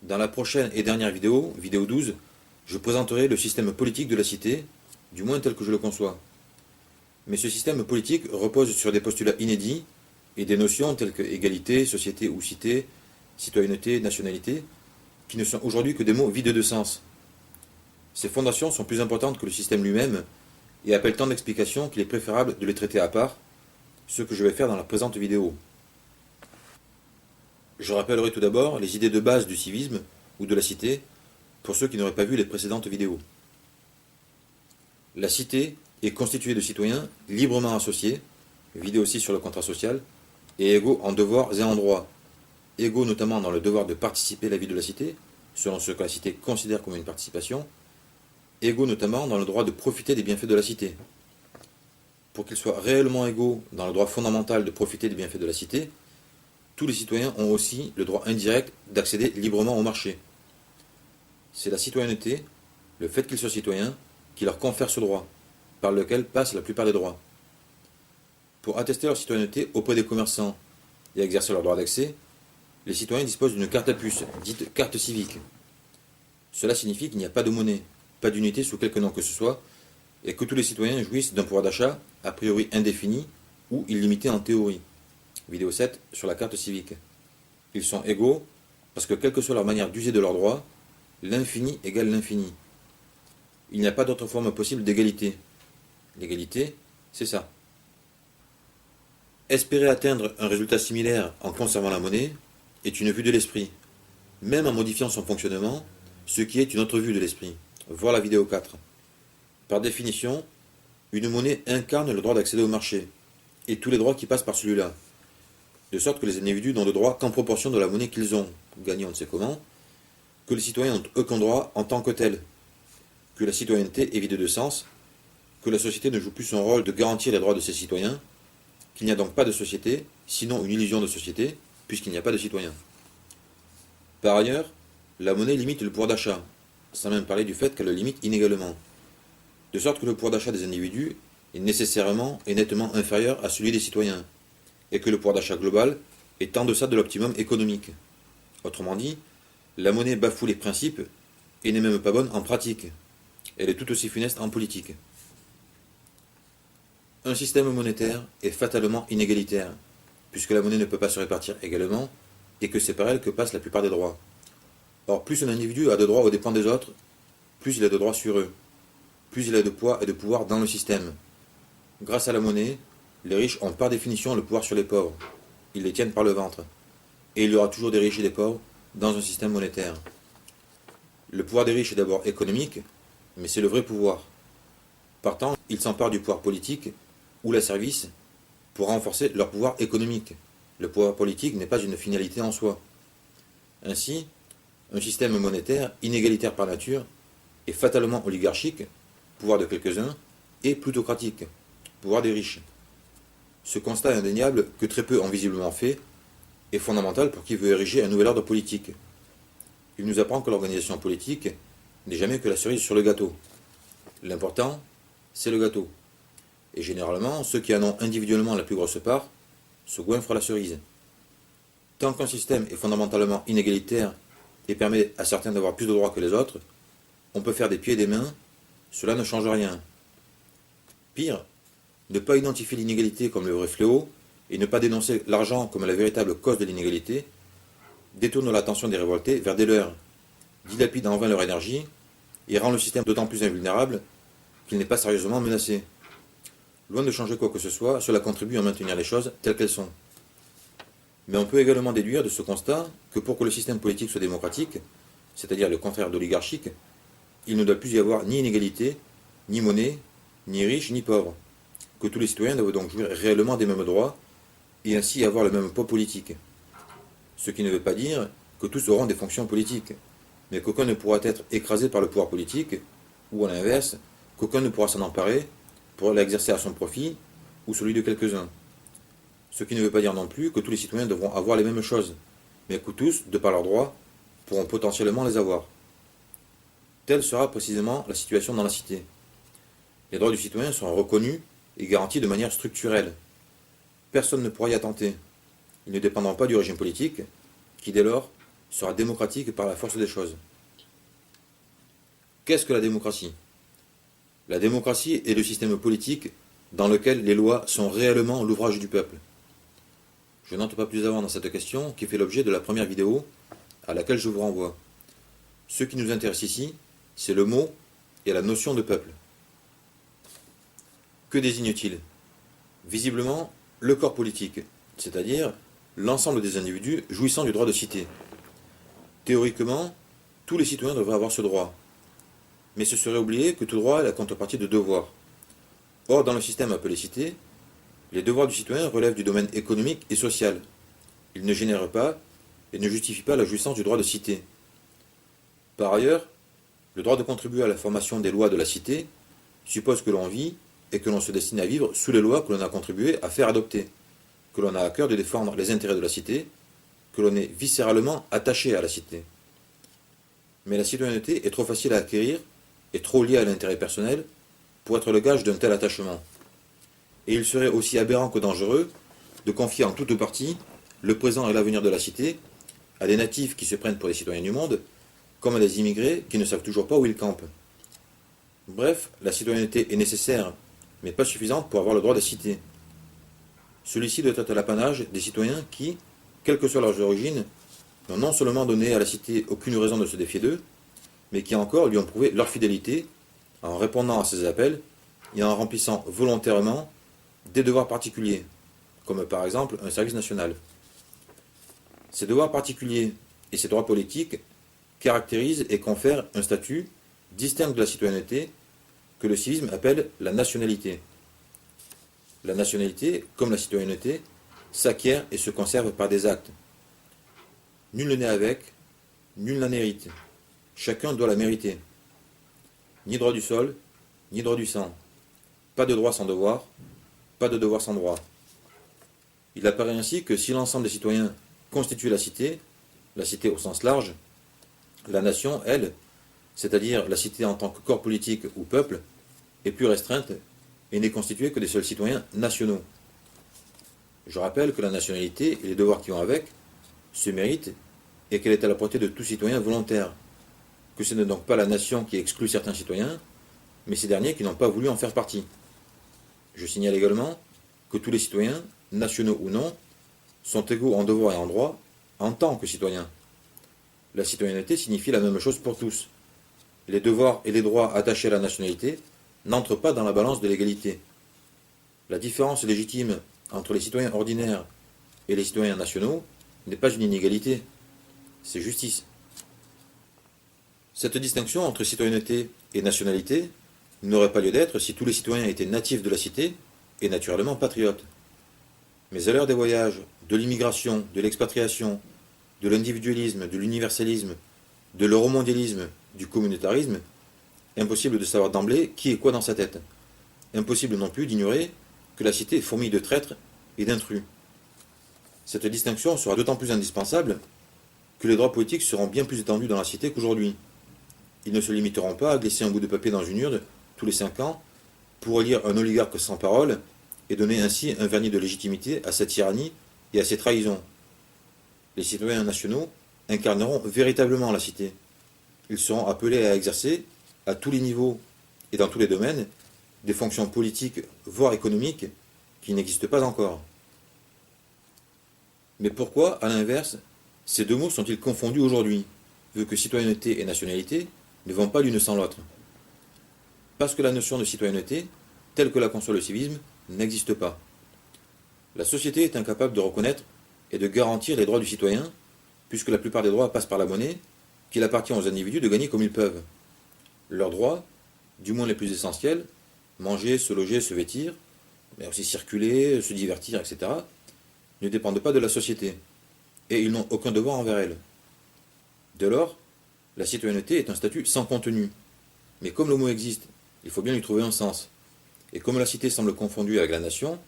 Dans la prochaine et dernière vidéo, vidéo 12, je présenterai le système politique de la cité, du moins tel que je le conçois. Mais ce système politique repose sur des postulats inédits et des notions telles que égalité, société ou cité, citoyenneté, nationalité, qui ne sont aujourd'hui que des mots vides de sens. Ces fondations sont plus importantes que le système lui-même et appellent tant d'explications qu'il est préférable de les traiter à part, ce que je vais faire dans la présente vidéo. Je rappellerai tout d'abord les idées de base du civisme ou de la cité pour ceux qui n'auraient pas vu les précédentes vidéos. La cité est constituée de citoyens librement associés, vidéo aussi sur le contrat social, et égaux en devoirs et en droits, égaux notamment dans le devoir de participer à la vie de la cité, selon ce que la cité considère comme une participation, égaux notamment dans le droit de profiter des bienfaits de la cité. Pour qu'ils soient réellement égaux dans le droit fondamental de profiter des bienfaits de la cité, tous les citoyens ont aussi le droit indirect d'accéder librement au marché. C'est la citoyenneté, le fait qu'ils soient citoyens, qui leur confère ce droit, par lequel passent la plupart des droits. Pour attester leur citoyenneté auprès des commerçants et exercer leur droit d'accès, les citoyens disposent d'une carte à puce, dite carte civique. Cela signifie qu'il n'y a pas de monnaie, pas d'unité sous quelque nom que ce soit, et que tous les citoyens jouissent d'un pouvoir d'achat a priori indéfini ou illimité en théorie. Vidéo 7 sur la carte civique. Ils sont égaux parce que quelle que soit leur manière d'user de leurs droits, l'infini égale l'infini. Il n'y a pas d'autre forme possible d'égalité. L'égalité, c'est ça. Espérer atteindre un résultat similaire en conservant la monnaie est une vue de l'esprit, même en modifiant son fonctionnement, ce qui est une autre vue de l'esprit. Voir la vidéo 4. Par définition, une monnaie incarne le droit d'accéder au marché, et tous les droits qui passent par celui-là, de sorte que les individus n'ont de droit qu'en proportion de la monnaie qu'ils ont, gagnée on ne sait comment, que les citoyens n'ont aucun droit en tant que tel, que la citoyenneté est vide de sens, que la société ne joue plus son rôle de garantir les droits de ses citoyens, qu'il n'y a donc pas de société, sinon une illusion de société, puisqu'il n'y a pas de citoyens. Par ailleurs, la monnaie limite le pouvoir d'achat, sans même parler du fait qu'elle le limite inégalement, de sorte que le pouvoir d'achat des individus est nécessairement et nettement inférieur à celui des citoyens, et que le pouvoir d'achat global est en deçà de l'optimum économique. Autrement dit, la monnaie bafoue les principes et n'est même pas bonne en pratique. Elle est tout aussi funeste en politique. Un système monétaire est fatalement inégalitaire, puisque la monnaie ne peut pas se répartir également, et que c'est par elle que passent la plupart des droits. Or, plus un individu a de droits aux dépens des autres, plus il a de droits sur eux, plus il a de poids et de pouvoir dans le système. Grâce à la monnaie, les riches ont par définition le pouvoir sur les pauvres. Ils les tiennent par le ventre. Et il y aura toujours des riches et des pauvres dans un système monétaire. Le pouvoir des riches est d'abord économique, mais c'est le vrai pouvoir. Partant, ils s'emparent du pouvoir politique ou la service pour renforcer leur pouvoir économique. Le pouvoir politique n'est pas une finalité en soi. Ainsi, un système monétaire inégalitaire par nature est fatalement oligarchique, pouvoir de quelques-uns, et plutocratique, pouvoir des riches. Ce constat indéniable, que très peu ont visiblement fait, est fondamental pour qui veut ériger un nouvel ordre politique. Il nous apprend que l'organisation politique n'est jamais que la cerise sur le gâteau. L'important, c'est le gâteau. Et généralement, ceux qui en ont individuellement la plus grosse part se goinfrent la cerise. Tant qu'un système est fondamentalement inégalitaire et permet à certains d'avoir plus de droits que les autres, on peut faire des pieds et des mains, cela ne change rien. Pire, ne pas identifier l'inégalité comme le vrai fléau et ne pas dénoncer l'argent comme la véritable cause de l'inégalité détourne l'attention des révoltés vers des leurs, dilapide en vain leur énergie et rend le système d'autant plus invulnérable qu'il n'est pas sérieusement menacé. Loin de changer quoi que ce soit, cela contribue à maintenir les choses telles qu'elles sont. Mais on peut également déduire de ce constat que pour que le système politique soit démocratique, c'est-à-dire le contraire d'oligarchique, il ne doit plus y avoir ni inégalité, ni monnaie, ni riches, ni pauvres, que tous les citoyens doivent donc jouir réellement des mêmes droits et ainsi avoir le même poids politique. Ce qui ne veut pas dire que tous auront des fonctions politiques, mais qu'aucun ne pourra être écrasé par le pouvoir politique, ou à l'inverse, qu'aucun ne pourra s'en emparer pour l'exercer à son profit ou celui de quelques-uns. Ce qui ne veut pas dire non plus que tous les citoyens devront avoir les mêmes choses, mais que tous, de par leurs droits, pourront potentiellement les avoir. Telle sera précisément la situation dans la cité. Les droits du citoyen seront reconnus et garantis de manière structurelle. Personne ne pourra y attenter. Ils ne dépendront pas du régime politique, qui dès lors sera démocratique par la force des choses. Qu'est-ce que la démocratie? La démocratie est le système politique dans lequel les lois sont réellement l'ouvrage du peuple. Je n'entre pas plus avant dans cette question qui fait l'objet de la première vidéo à laquelle je vous renvoie. Ce qui nous intéresse ici, c'est le mot et la notion de peuple. Que désigne-t-il? Visiblement, le corps politique, c'est-à-dire l'ensemble des individus jouissant du droit de cité. Théoriquement, tous les citoyens devraient avoir ce droit. Mais ce serait oublier que tout droit est la contrepartie de devoirs. Or, dans le système appelé cité, les devoirs du citoyen relèvent du domaine économique et social. Ils ne génèrent pas et ne justifient pas la jouissance du droit de cité. Par ailleurs, le droit de contribuer à la formation des lois de la cité suppose que l'on vit et que l'on se destine à vivre sous les lois que l'on a contribué à faire adopter, que l'on a à cœur de défendre les intérêts de la cité, que l'on est viscéralement attaché à la cité. Mais la citoyenneté est trop facile à acquérir et trop liée à l'intérêt personnel pour être le gage d'un tel attachement. Et il serait aussi aberrant que dangereux de confier en toute partie le présent et l'avenir de la cité à des natifs qui se prennent pour des citoyens du monde, comme à des immigrés qui ne savent toujours pas où ils campent. Bref, la citoyenneté est nécessaire, mais pas suffisante pour avoir le droit de cité. Celui-ci doit être l'apanage des citoyens qui, quelles que soient leurs origines, n'ont non seulement donné à la cité aucune raison de se défier d'eux, mais qui encore lui ont prouvé leur fidélité en répondant à ses appels et en remplissant volontairement des devoirs particuliers, comme par exemple un service national. Ces devoirs particuliers et ces droits politiques caractérisent et confèrent un statut distinct de la citoyenneté que le civisme appelle la nationalité. La nationalité, comme la citoyenneté, s'acquiert et se conserve par des actes. Nul ne naît avec, nul n'en hérite. Chacun doit la mériter. Ni droit du sol, ni droit du sang. Pas de droit sans devoir, pas de devoir sans droit. Il apparaît ainsi que si l'ensemble des citoyens constitue la cité au sens large, la nation, elle, c'est-à-dire la cité en tant que corps politique ou peuple, est plus restreinte et n'est constituée que des seuls citoyens nationaux. Je rappelle que la nationalité et les devoirs qui vont avec se méritent et qu'elle est à la portée de tout citoyen volontaire, que ce n'est donc pas la nation qui exclut certains citoyens, mais ces derniers qui n'ont pas voulu en faire partie. Je signale également que tous les citoyens, nationaux ou non, sont égaux en devoir et en droit en tant que citoyens. La citoyenneté signifie la même chose pour tous. Les devoirs et les droits attachés à la nationalité n'entrent pas dans la balance de l'égalité. La différence légitime entre les citoyens ordinaires et les citoyens nationaux n'est pas une inégalité, c'est justice. Cette distinction entre citoyenneté et nationalité n'aurait pas lieu d'être si tous les citoyens étaient natifs de la cité et naturellement patriotes. Mais à l'heure des voyages, de l'immigration, de l'expatriation, de l'individualisme, de l'universalisme, de l'euromondialisme, du communautarisme, impossible de savoir d'emblée qui est quoi dans sa tête. Impossible non plus d'ignorer que la cité fourmille de traîtres et d'intrus. Cette distinction sera d'autant plus indispensable que les droits politiques seront bien plus étendus dans la cité qu'aujourd'hui. Ils ne se limiteront pas à glisser un bout de papier dans une urne tous les 5 ans pour élire un oligarque sans parole et donner ainsi un vernis de légitimité à cette tyrannie et à ces trahisons. Les citoyens nationaux incarneront véritablement la cité. Ils seront appelés à exercer, à tous les niveaux et dans tous les domaines, des fonctions politiques, voire économiques, qui n'existent pas encore. Mais pourquoi, à l'inverse, ces deux mots sont-ils confondus aujourd'hui, vu que citoyenneté et nationalité ne vont pas l'une sans l'autre? Parce que la notion de citoyenneté, telle que la conçoit le civisme, n'existe pas. La société est incapable de reconnaître et de garantir les droits du citoyen, puisque la plupart des droits passent par la monnaie, qu'il appartient aux individus de gagner comme ils peuvent. Leurs droits, du moins les plus essentiels, manger, se loger, se vêtir, mais aussi circuler, se divertir, etc., ne dépendent pas de la société, et ils n'ont aucun devoir envers elle. Dès lors, la citoyenneté est un statut sans contenu. Mais comme le mot existe, il faut bien lui trouver un sens. Et comme la cité semble confondue avec la nation,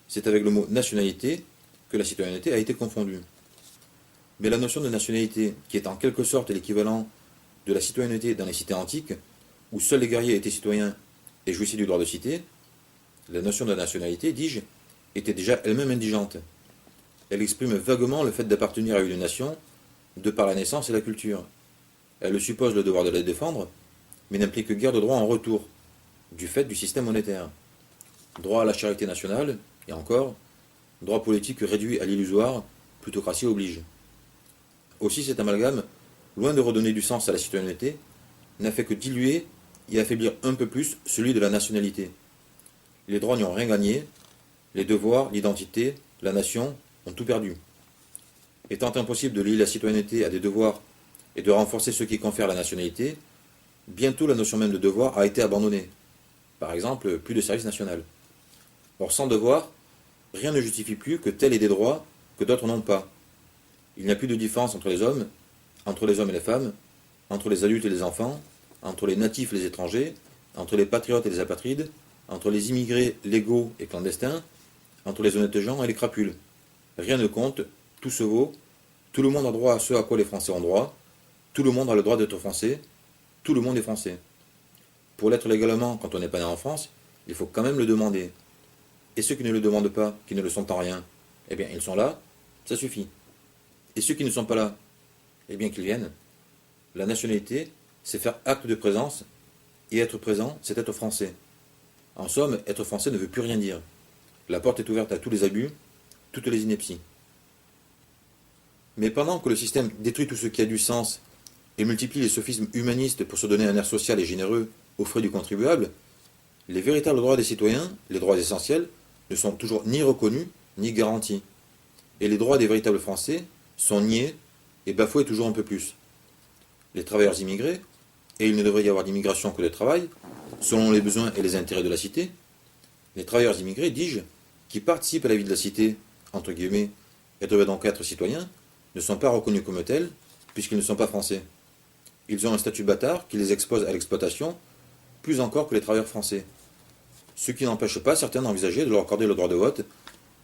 c'est avec le mot nationalité que la citoyenneté a été confondue. Mais la notion de nationalité, qui est en quelque sorte l'équivalent de la citoyenneté dans les cités antiques, où seuls les guerriers étaient citoyens et jouissaient du droit de cité, la notion de nationalité, dis-je, était déjà elle-même indigente. Elle exprime vaguement le fait d'appartenir à une nation, de par la naissance et la culture. Elle suppose le devoir de les défendre, mais n'implique guère de droit en retour, du fait du système monétaire. Droit à la charité nationale, et encore, droit politique réduit à l'illusoire, plutocratie oblige. Aussi cet amalgame, loin de redonner du sens à la citoyenneté, n'a fait que diluer et affaiblir un peu plus celui de la nationalité. Les droits n'y ont rien gagné, les devoirs, l'identité, la nation ont tout perdu. Étant impossible de lier la citoyenneté à des devoirs et de renforcer ceux qui confèrent la nationalité, bientôt la notion même de devoir a été abandonnée. Par exemple, plus de service national. Or, sans devoir, rien ne justifie plus que tel ait des droits que d'autres n'ont pas. Il n'y a plus de différence entre les hommes et les femmes, entre les adultes et les enfants, entre les natifs et les étrangers, entre les patriotes et les apatrides, entre les immigrés légaux et clandestins, entre les honnêtes gens et les crapules. Rien ne compte, tout se vaut, tout le monde a droit à ce à quoi les Français ont droit, tout le monde a le droit d'être français, tout le monde est français. Pour l'être légalement quand on n'est pas né en France, il faut quand même le demander. Et ceux qui ne le demandent pas, qui ne le sont en rien, eh bien ils sont là, ça suffit. Et ceux qui ne sont pas là, eh bien qu'ils viennent. La nationalité, c'est faire acte de présence, et être présent, c'est être français. En somme, être français ne veut plus rien dire. La porte est ouverte à tous les abus, toutes les inepties. Mais pendant que le système détruit tout ce qui a du sens et multiplie les sophismes humanistes pour se donner un air social et généreux aux frais du contribuable, les véritables droits des citoyens, les droits essentiels, ne sont toujours ni reconnus ni garantis. Et les droits des véritables Français sont niés et bafoués toujours un peu plus. Les travailleurs immigrés, et il ne devrait y avoir d'immigration que de travail, selon les besoins et les intérêts de la cité, les travailleurs immigrés, dis-je, qui participent à la vie de la cité, entre guillemets, et devraient donc être citoyens, ne sont pas reconnus comme tels, puisqu'ils ne sont pas français. Ils ont un statut bâtard qui les expose à l'exploitation, plus encore que les travailleurs français. Ce qui n'empêche pas certains d'envisager de leur accorder le droit de vote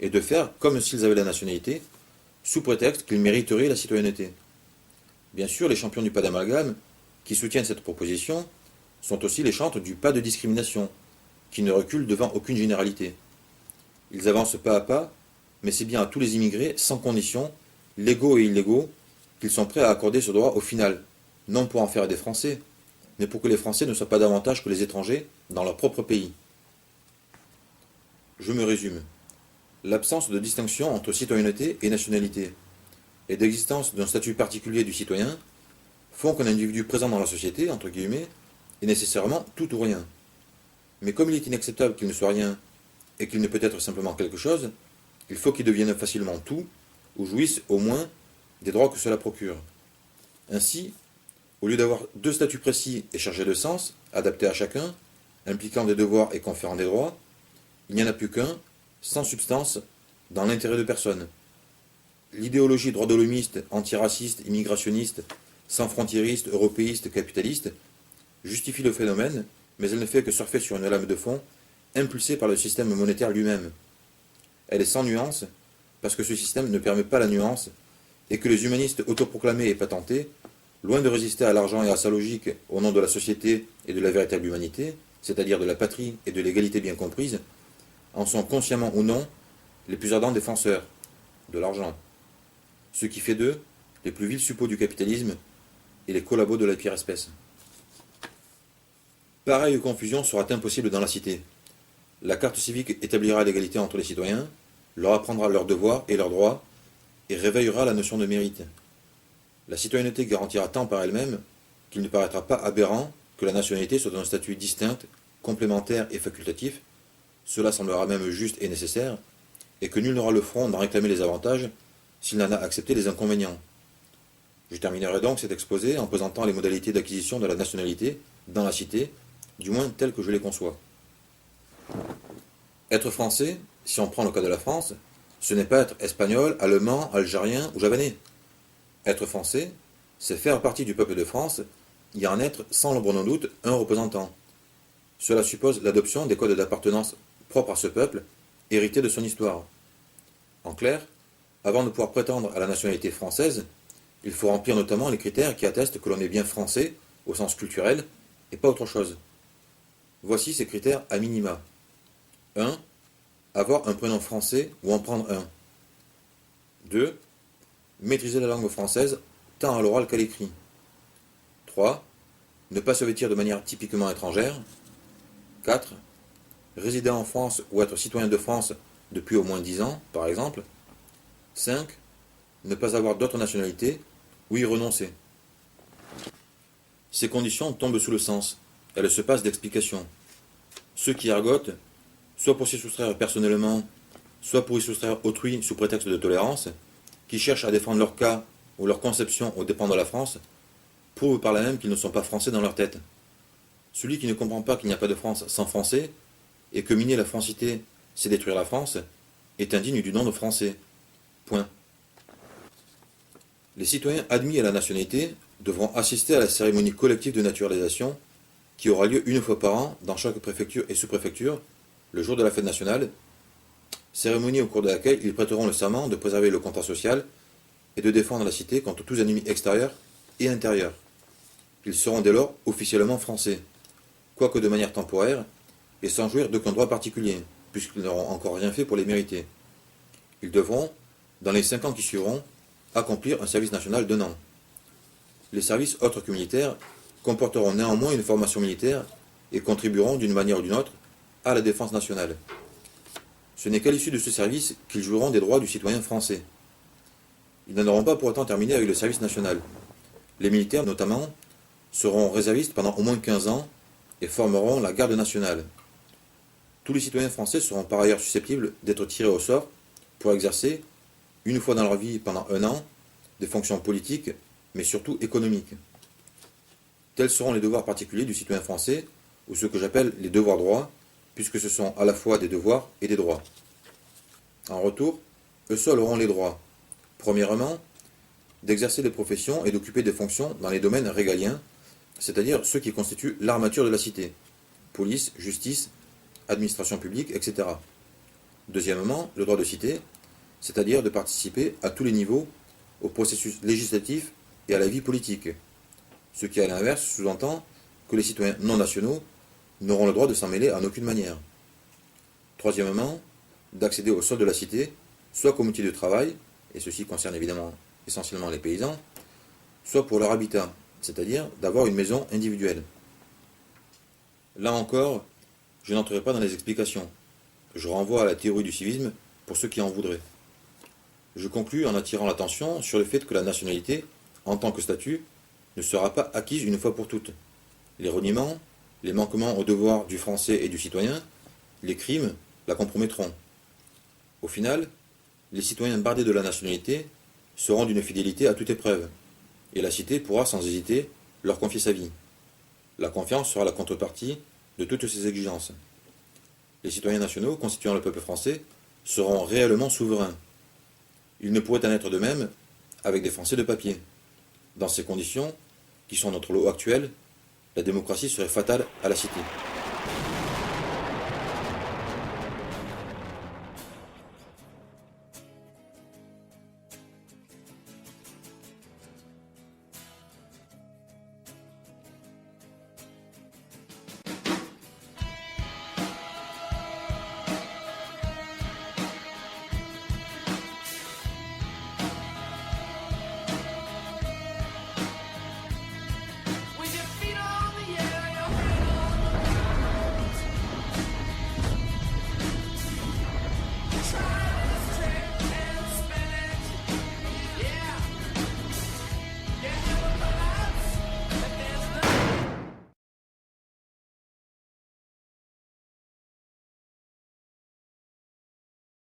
et de faire comme s'ils avaient la nationalité, sous prétexte qu'ils mériteraient la citoyenneté. Bien sûr, les champions du pas d'amalgame, qui soutiennent cette proposition, sont aussi les chantres du pas de discrimination, qui ne reculent devant aucune généralité. Ils avancent pas à pas, mais c'est bien à tous les immigrés, sans condition, légaux et illégaux, qu'ils sont prêts à accorder ce droit au final, non pour en faire des Français, mais pour que les Français ne soient pas davantage que les étrangers dans leur propre pays. Je me résume. L'absence de distinction entre citoyenneté et nationalité, et d'existence d'un statut particulier du citoyen, font qu'un individu présent dans la société, entre guillemets, est nécessairement tout ou rien. Mais comme il est inacceptable qu'il ne soit rien, et qu'il ne peut être simplement quelque chose, il faut qu'il devienne facilement tout, ou jouisse au moins des droits que cela procure. Ainsi, au lieu d'avoir deux statuts précis et chargés de sens, adaptés à chacun, impliquant des devoirs et conférant des droits, il n'y en a plus qu'un, sans substance, dans l'intérêt de personne. L'idéologie droit-de-l'homiste, antiraciste, immigrationniste, sans frontiériste, européiste, capitaliste, justifie le phénomène, mais elle ne fait que surfer sur une lame de fond, impulsée par le système monétaire lui-même. Elle est sans nuance, parce que ce système ne permet pas la nuance, et que les humanistes autoproclamés et patentés, loin de résister à l'argent et à sa logique au nom de la société et de la véritable humanité, c'est-à-dire de la patrie et de l'égalité bien comprise, en sont consciemment ou non les plus ardents défenseurs de l'argent, ce qui fait d'eux les plus vils suppôts du capitalisme et les collabos de la pire espèce. Pareille confusion sera impossible dans la cité. La carte civique établira l'égalité entre les citoyens, leur apprendra leurs devoirs et leurs droits, et réveillera la notion de mérite. La citoyenneté garantira tant par elle-même qu'il ne paraîtra pas aberrant que la nationalité soit un statut distinct, complémentaire et facultatif, cela semblera même juste et nécessaire, et que nul n'aura le front d'en réclamer les avantages s'il n'en a accepté les inconvénients. Je terminerai donc cet exposé en présentant les modalités d'acquisition de la nationalité dans la cité, du moins telles que je les conçois. Être français, si on prend le cas de la France, ce n'est pas être espagnol, allemand, algérien ou javanais. Être français, c'est faire partie du peuple de France, y en être, sans l'ombre d'un doute, un représentant. Cela suppose l'adoption des codes d'appartenance propres à ce peuple, hérités de son histoire. En clair, avant de pouvoir prétendre à la nationalité française, il faut remplir notamment les critères qui attestent que l'on est bien français, au sens culturel, et pas autre chose. Voici ces critères à minima. 1. Avoir un prénom français ou en prendre un. 2. Maîtriser la langue française tant à l'oral qu'à l'écrit. 3. Ne pas se vêtir de manière typiquement étrangère. 4. Résider en France ou être citoyen de France depuis au moins 10 ans, par exemple. 5. Ne pas avoir d'autre nationalité ou y renoncer. Ces conditions tombent sous le sens. Elles se passent d'explication. Ceux qui ergotent, soit pour s'y soustraire personnellement, soit pour y soustraire autrui sous prétexte de tolérance, qui cherchent à défendre leur cas ou leur conception aux dépens de la France, prouvent par là même qu'ils ne sont pas français dans leur tête. Celui qui ne comprend pas qu'il n'y a pas de France sans français, et que miner la francité, c'est détruire la France, est indigne du nom de français. Point. Les citoyens admis à la nationalité devront assister à la cérémonie collective de naturalisation qui aura lieu une fois par an dans chaque préfecture et sous-préfecture, le jour de la fête nationale, cérémonie au cours de laquelle ils prêteront le serment de préserver le contrat social et de défendre la cité contre tous ennemis extérieurs et intérieurs. Ils seront dès lors officiellement français, quoique de manière temporaire, et sans jouir d'aucun droit particulier, puisqu'ils n'auront encore rien fait pour les mériter. Ils devront, dans les 5 ans qui suivront, accomplir un service national d'1 an. Les services autres que militaires comporteront néanmoins une formation militaire et contribueront d'une manière ou d'une autre à la défense nationale. Ce n'est qu'à l'issue de ce service qu'ils jouiront des droits du citoyen français. Ils n'en auront pas pour autant terminé avec le service national. Les militaires, notamment, seront réservistes pendant au moins 15 ans et formeront la garde nationale. Tous les citoyens français seront par ailleurs susceptibles d'être tirés au sort pour exercer, une fois dans leur vie pendant 1 an, des fonctions politiques, mais surtout économiques. Tels seront les devoirs particuliers du citoyen français, ou ce que j'appelle les devoirs-droits, puisque ce sont à la fois des devoirs et des droits. En retour, eux seuls auront les droits. Premièrement, d'exercer des professions et d'occuper des fonctions dans les domaines régaliens, c'est-à-dire ceux qui constituent l'armature de la cité, police, justice, administration publique, etc. Deuxièmement, le droit de cité, c'est-à-dire de participer à tous les niveaux au processus législatif et à la vie politique, ce qui à l'inverse sous-entend que les citoyens non nationaux n'auront le droit de s'en mêler en aucune manière. Troisièmement, d'accéder au sol de la cité, soit comme outil de travail, et ceci concerne évidemment essentiellement les paysans, soit pour leur habitat, c'est-à-dire d'avoir une maison individuelle. Là encore, je n'entrerai pas dans les explications. Je renvoie à la théorie du civisme pour ceux qui en voudraient. Je conclus en attirant l'attention sur le fait que la nationalité, en tant que statut, ne sera pas acquise une fois pour toutes. Les reniements, les manquements aux devoirs du français et du citoyen, les crimes la compromettront. Au final, les citoyens bardés de la nationalité seront d'une fidélité à toute épreuve, et la cité pourra sans hésiter leur confier sa vie. La confiance sera la contrepartie de toutes ces exigences. Les citoyens nationaux constituant le peuple français seront réellement souverains. Il ne pourrait en être de même avec des Français de papier. Dans ces conditions, qui sont notre lot actuel, la démocratie serait fatale à la cité.